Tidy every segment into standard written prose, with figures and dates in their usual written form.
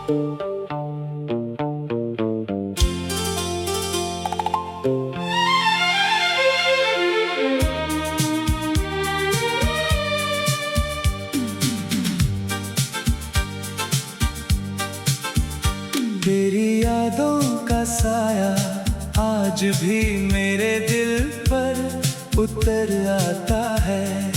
तेरी यादों का साया आज भी मेरे दिल पर उतर आता है,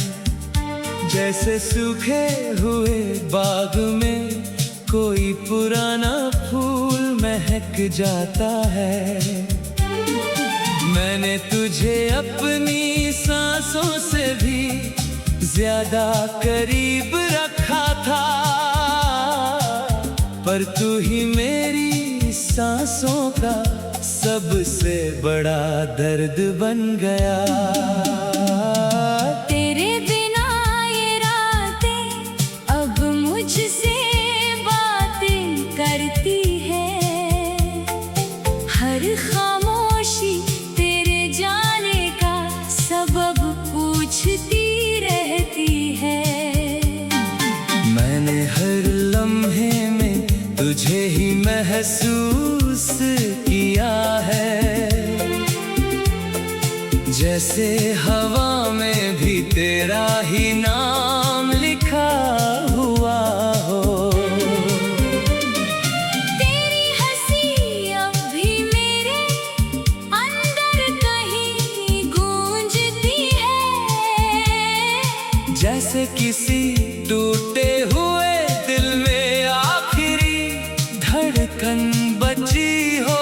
जैसे सूखे हुए बाग में कोई पुराना फूल महक जाता है। मैंने तुझे अपनी सांसों से भी ज्यादा करीब रखा था, पर तू ही मेरी सांसों का सबसे बड़ा दर्द बन गया। तेरे बिना ये रातें अब मुझसे बातें करती है, हर खामोशी तेरे जाने का सबब पूछती रहती है। मैंने हर लम्हे में तुझे ही महसूस किया है, जैसे हवा में भी तेरा ही नाम लिखा हुआ हो। तेरी हंसी अब भी मेरे अंदर कहीं गूंजती है, जैसे किसी टूटे हुए दिल में आखिरी धड़कन बची हो।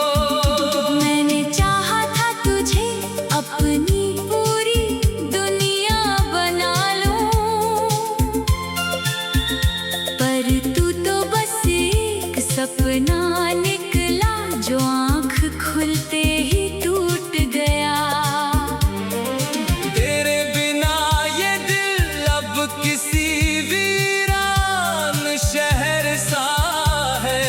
मैंने चाहा था तुझे अपनी पूरी दुनिया बना लूं, पर तू तो बस एक सपना निकला जो आँख खुलते ही टूट गया। तेरे बिना ये दिल अब किसी वीरान शहर सा है,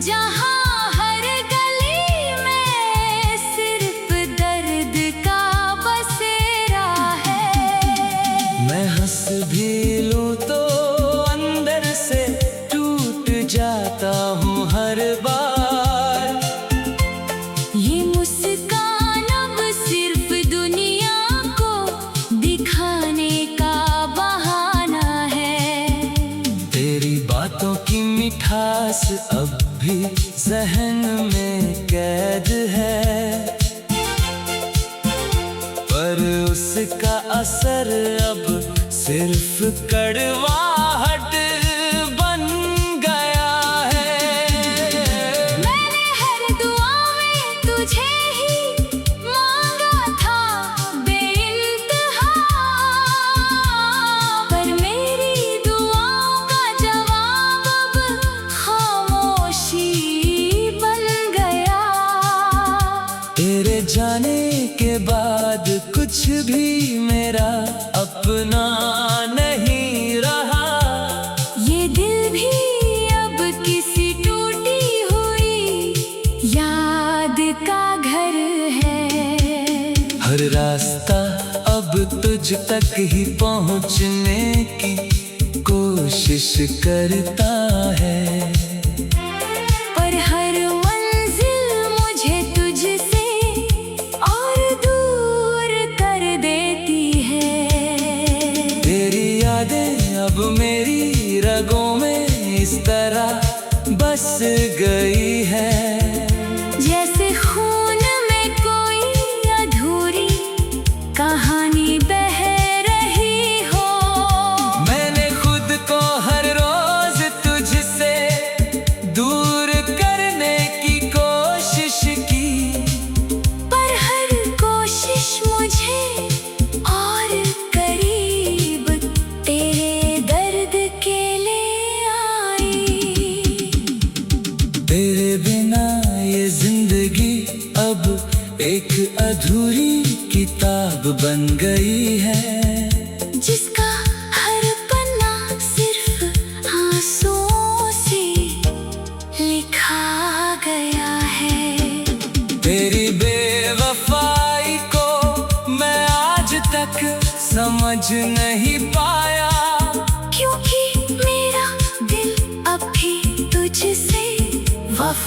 जहाँ हर गली में सिर्फ दर्द का बसेरा है। मैं हंस भी लूं तो अंदर से टूट जाता हूँ हर बार। ये मुस्कान अब सिर्फ दुनिया को दिखाने का बहाना है। तेरी बातों की मिठास अब भी ज़हन में कैद है, पर उसका असर अब सिर्फ कड़वाहट बन गया है। मैंने हर दुआ में तुझे ही मांगा था बेइंतहा, पर मेरी दुआओं का जवाब अब खामोशी बन गया। तेरे जाने के बाद कुछ भी मेरा अपना नहीं रहा, ये दिल भी अब किसी टूटी हुई याद का घर है। हर रास्ता अब तुझ तक ही पहुंचने की कोशिश करता है, पर हर मंजिल मुझे तुझसे और दूर कर देती है। तेरी यादें अब मेरी रगों में इस तरह बस गई है, जैसे खून में कोई अधूरी कहानी बह रही हो। मैंने खुद को हर रोज तुझसे दूर करने की कोशिश की, पर हर कोशिश मुझे और करीब तेरे दर्द के ले आई। तेरे बिना ये जिंदगी अब एक अधूरी किताब बन गई है, जिसका हर पन्ना सिर्फ आंसुओं से लिखा गया है। तेरी बेवफाई को मैं आज तक समझ नहीं पाया, क्योंकि मेरा दिल अब भी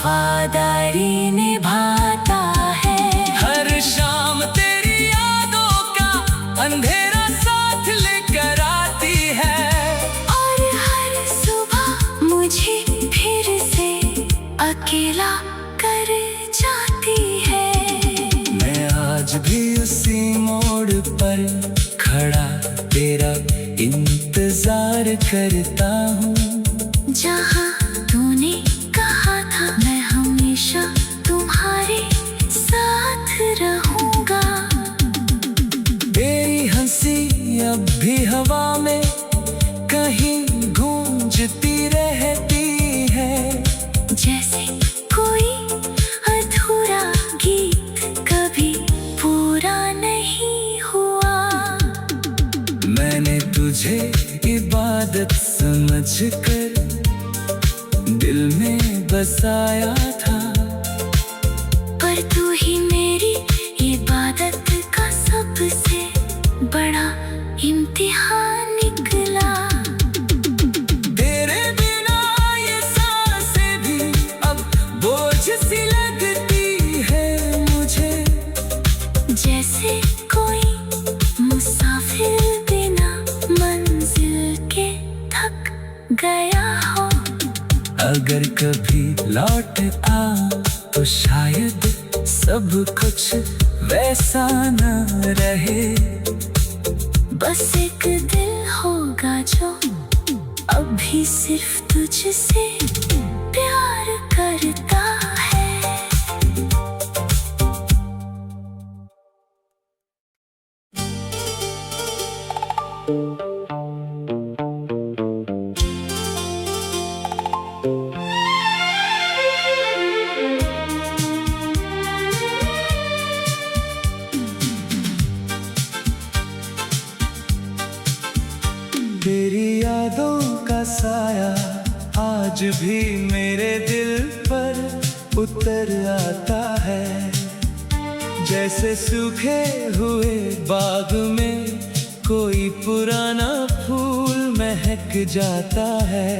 वफादारी निभाता है। हर शाम तेरी यादों का अंधेरा साथ लेकर आती है, और हर सुबह मुझे फिर से अकेला कर जाती है। मैं आज भी उसी मोड़ पर खड़ा तेरा इंतजार करता हूँ, जहाँ तूने कहा था मैं हमेशा तुम्हारे साथ रहूंगा। तेरी हंसी अब भी हवा में कहीं गूंजती रहती है, जैसे कोई अधूरा गीत कभी पूरा नहीं हुआ। मैंने तुझे इबादत समझकर दिल में बसाया था, पर तू ही मेरी इबादत का सबसे बड़ा इम्तिहान निकला। तेरे बिना ये सांसें भी अब बोझ सी लगती है मुझे, जैसे कोई मुसाफिर बिना मंजिल के थक गया हो। अगर कभी लौट आ तो शायद सब कुछ वैसा न रहे, बस एक दिल होगा जो अभी सिर्फ तुझसे प्यार करता है। तेरी यादों का साया आज भी मेरे दिल पर उतर आता है, जैसे सूखे हुए बाग में कोई पुराना फूल महक जाता है।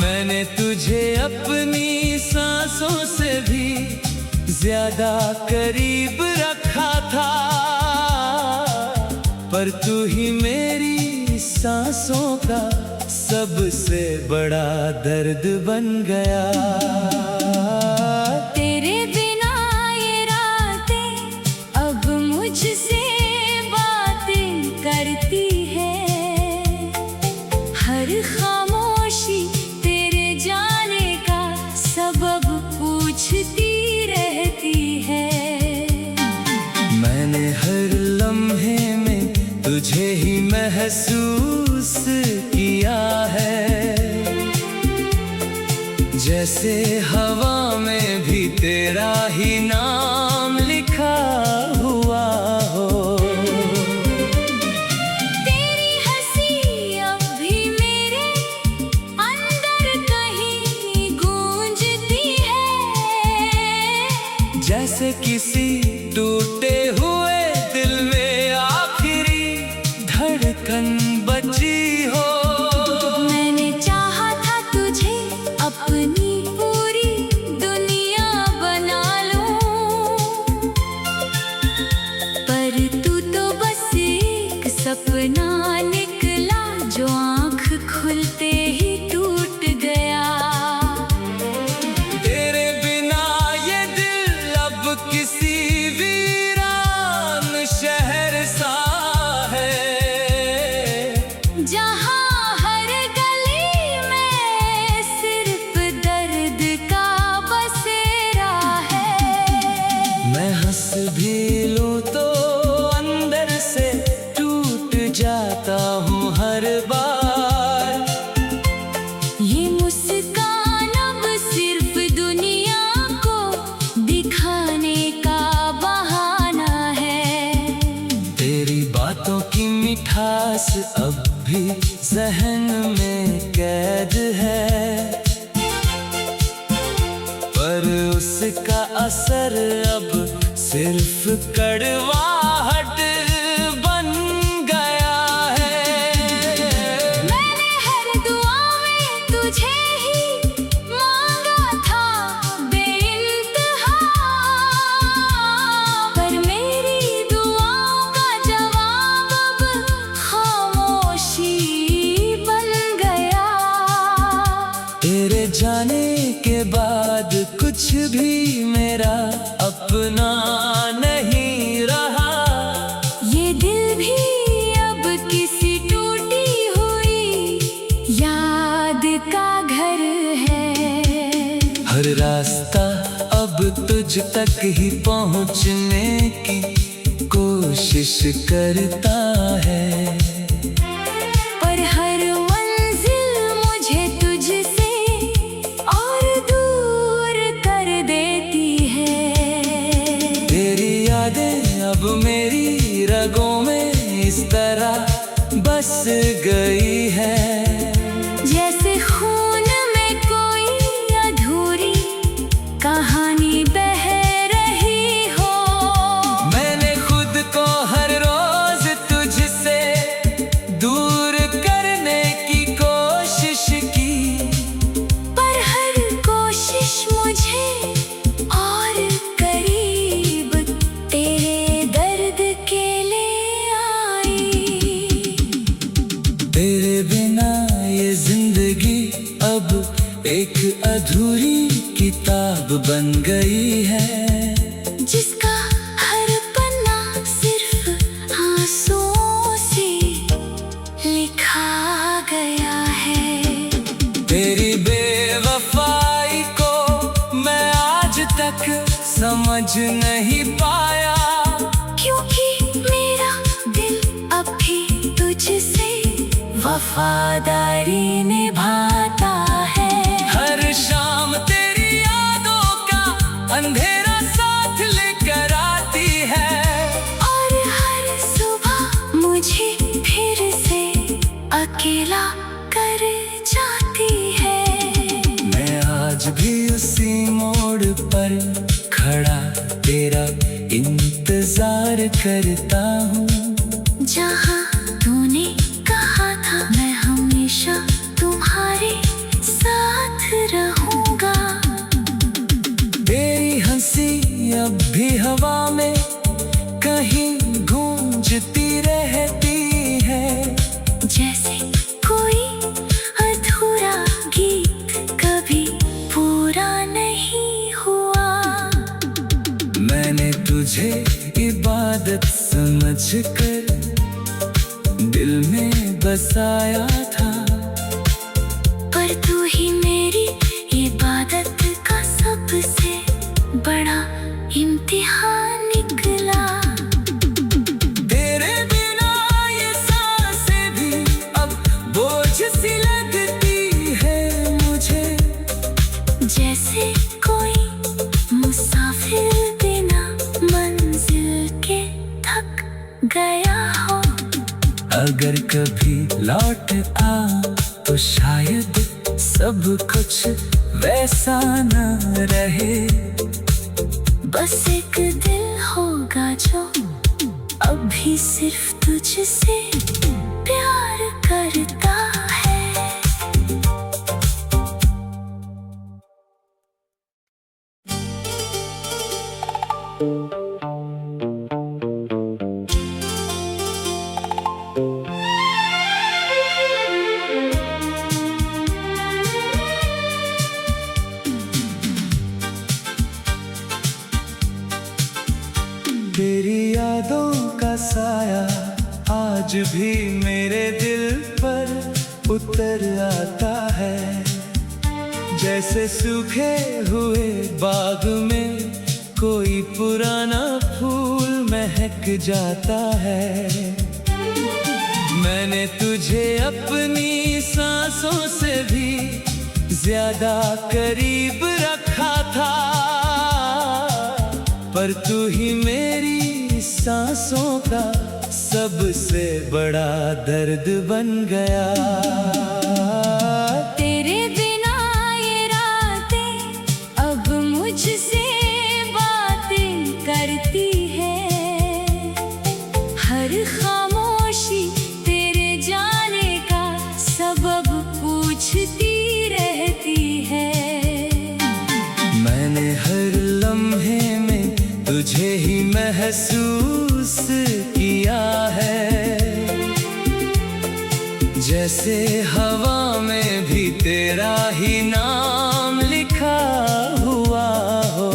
मैंने तुझे अपनी सांसों से भी ज्यादा करीब रखा था, पर तू ही मेरी सांसों का सबसे बड़ा दर्द बन गया। तेरे बिना ये रातें अब मुझसे बातें करती है, हर खामोशी तेरे जाने का सबब पूछती रहती है। मैंने हर लम्हे में तुझे ही महसूस किया है, जैसे हवा में भी तेरा ही नाम लिखा हुआ हो। तेरी हंसी अब भी मेरे अंदर कहीं गूंजती है, जैसे किसी टूटे हुए दिल में आखिरी धड़कन बची हो। मैंने चाहा था तुझे अपनी पूरी दुनिया बना लूं, पर तू तो बस एक सपना निकला जो आँख खुलते ही टूट गया। तेरे बिना ये दिल अब किसी वीरान शहर सा है, जहाँ हर गली में सिर्फ दर्द का बसेरा है। मैं हंस भी लूं तो अंदर से टूट जाता हूँ हर बार। ये मुस्कान अब सिर्फ दुनिया को दिखाने का बहाना है। तेरी बातों की मिठास अब भी जहन में कैद है, पर उसका असर अब सिर्फ कड़वाहट बन गया है। मैंने हर दुआ में तुझे ही मांगा जाने के बाद कुछ भी मेरा अपना नहीं रहा। ये दिल भी अब किसी टूटी हुई याद का घर है। हर रास्ता अब तुझ तक ही पहुँचने की कोशिश करता है, पर हर मंजिल मुझे तुझसे और दूर कर देती है। तेरी यादें अब मेरी रगों में इस तरह बस गई है, जैसे खून में कोई अधूरी कहानी बह रही हो। मैंने खुद को हर रोज तुझसे दूर करने की कोशिश की, पर हर कोशिश मुझे और करीब तेरे दर्द के ले आई। तेरे बिना ये जिंदगी अब एक अधूरी किताब बन गई है, जिसका हर पन्ना सिर्फ आंसुओं से लिखा गया है। तेरी बेवफाई को मैं आज तक समझ नहीं पाया, क्योंकि मेरा दिल अब भी तुझसे वफादारी निभाता है। हर शाम तेरी यादों का अंधेरा साथ लेकर आती है, और हर सुबह मुझे फिर से अकेला कर जाती है। मैं आज भी उसी मोड़ पर खड़ा तेरा इंतजार करता हूँ, जहाँ तूने कहा था मैं हमेशा तुम्हारे साथ रहूंगा। तेरी हंसी अब भी हवा में कहीं गूंजती रहती है, जैसे कोई अधूरा गीत कभी पूरा नहीं हुआ। मैंने तुझे इबादत समझकर दिल में बसाया था, पर तू ही मेरी इबादत का सबसे बड़ा इम्तिहान निकला। तेरे बिना ये सांसें भी अब बोझ सी लगती है मुझे, जैसे कोई मुसाफिर बिना मंजिल के थक गया हो। अगर कभी लौट आ तो शायद सब कुछ वैसा न रहे, बस एक दिल होगा जो अब भी सिर्फ तुझसे प्यार करता है। तेरी यादों का साया आज भी मेरे दिल पर उतर आता है, जैसे सूखे हुए बाग में कोई पुराना फूल महक जाता है। मैंने तुझे अपनी सांसों से भी ज्यादा करीब रखा था, पर तू ही मेरी सांसों का सबसे बड़ा दर्द बन गया। तेरे बिना ये रातें अब मुझसे बातें करती है, हर खामोशी तेरे जाने का सबब पूछती रहती है। मैंने हर लम्हे में तुझे ही महसूस किया है, जैसे हवा में भी तेरा ही नाम लिखा हुआ हो।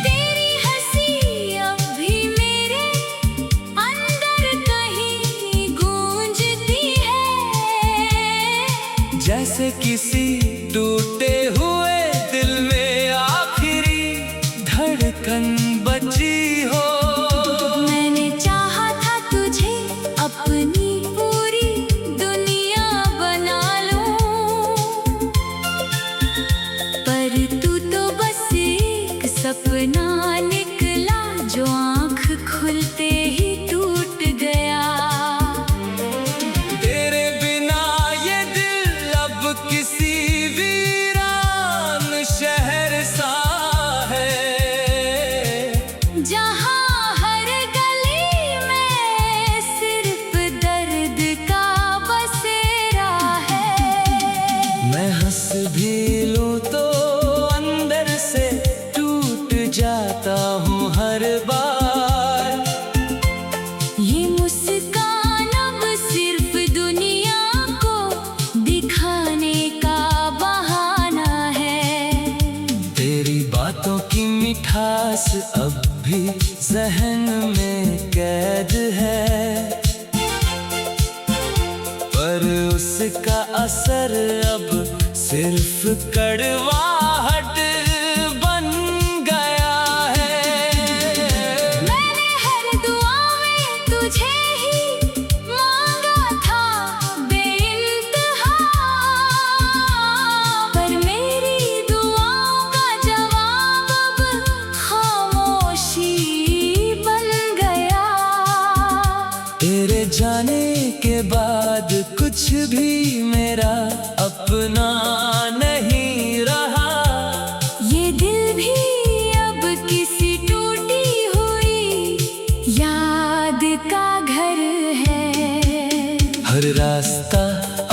तेरी हंसी अब भी मेरे अंदर कहीं गूंजती है। जैसे किसी टूटे हुए दिल में आखिरी धड़कन बची हो। मैंने चाहा था तुझे अपनी पूरी दुनिया बना लूं, पर तू तो बस एक सपना निकला जो आँख खुलते ही टूट गया। तेरे बिना ये दिल अब किसी वीरान शहर सा है, जहाँ हर गली में सिर्फ दर्द का बसेरा है। मैं हंस भी लूं तो अंदर से टूट जाता हूँ हर बार। ये मुस्कान अब सिर्फ दुनिया को दिखाने का बहाना है। तेरी बातों की मिठास अब भी जहन में कैद है, पर उसका असर अब सिर्फ कड़वाहट बन गया है। मैंने हर दुआ में तुझे ही मांगा था बेइंतहा, पर मेरी दुआओं का जवाब अब खामोशी बन गया। तेरे जाने के बाद कुछ भी मेरा अपना नहीं रहा। ये दिल भी अब किसी टूटी हुई याद का घर है। हर रास्ता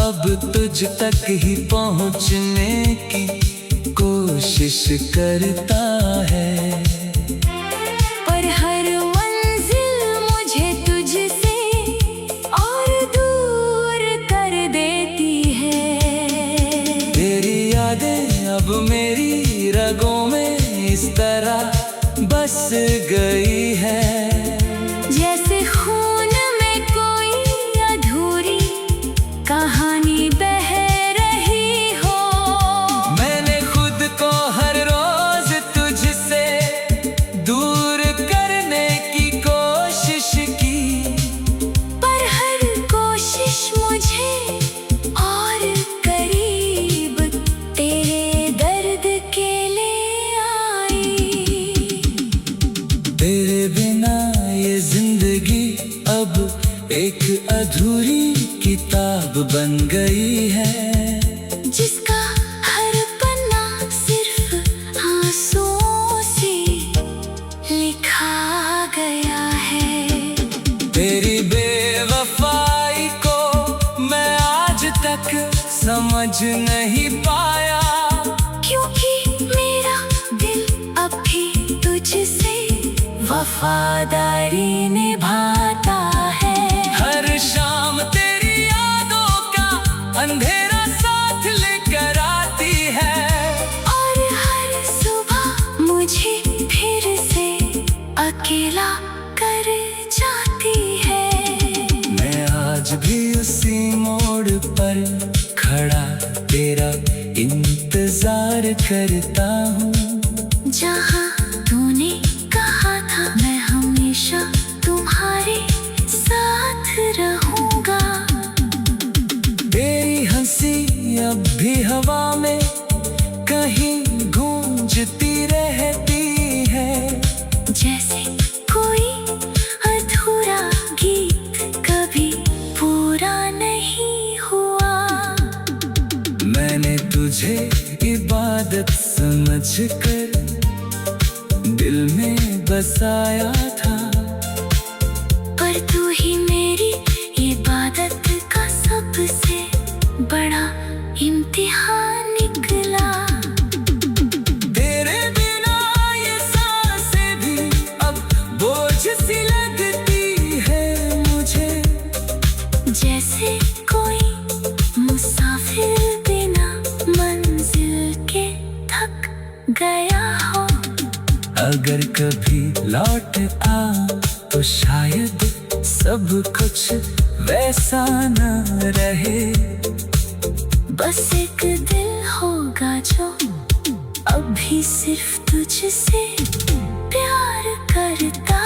अब तुझ तक ही पहुंचने की कोशिश करता है, पर हर मंजिल मुझे तुझसे और दूर कर देती है। तेरी यादें अब मेरी रगों में इस तरह बस गई है, जैसे खून में कोई अधूरी कहानी बह रही हो। मैंने खुद को हर रोज तुझसे दूर करने की कोशिश की, पर हर कोशिश मुझे और करीब तेरे दर्द के ले आई। तेरे बिना ये जिंदगी अब एक अधूरी किताब बन गई है, जिसका हर पन्ना सिर्फ आंसुओं से लिखा गया है। तेरी बेवफाई को मैं आज तक समझ नहीं पाया, क्योंकि मेरा दिल अब भी तुझसे वफादारी निभाता है। हर शाम तेरी यादों का अंधेरा साथ लेकर आती है, और हर सुबह मुझे फिर से अकेला कर जाती है। मैं आज भी उसी मोड़ पर खड़ा तेरा इंतजार करता हूँ, जहाँ तूने कहा था मैं हमेशा तुम्हारे साथ रहूंगा। तेरी हंसी अब भी हवा में कहीं गूंजती रहती है, जैसे कोई अधूरा गीत कभी पूरा नहीं हुआ। मैंने तुझे इबादत समझकर दिल में बसाया था, पर तू ही मेरी इबादत का सबसे बड़ा इम्तिहान निकला। तेरे बिना ये सांसें भी अब बोझ सी लगती है मुझे, अगर कभी लौट आ तो शायद सब कुछ वैसा न रहे। बस एक दिल होगा जो अभी सिर्फ तुझसे प्यार करता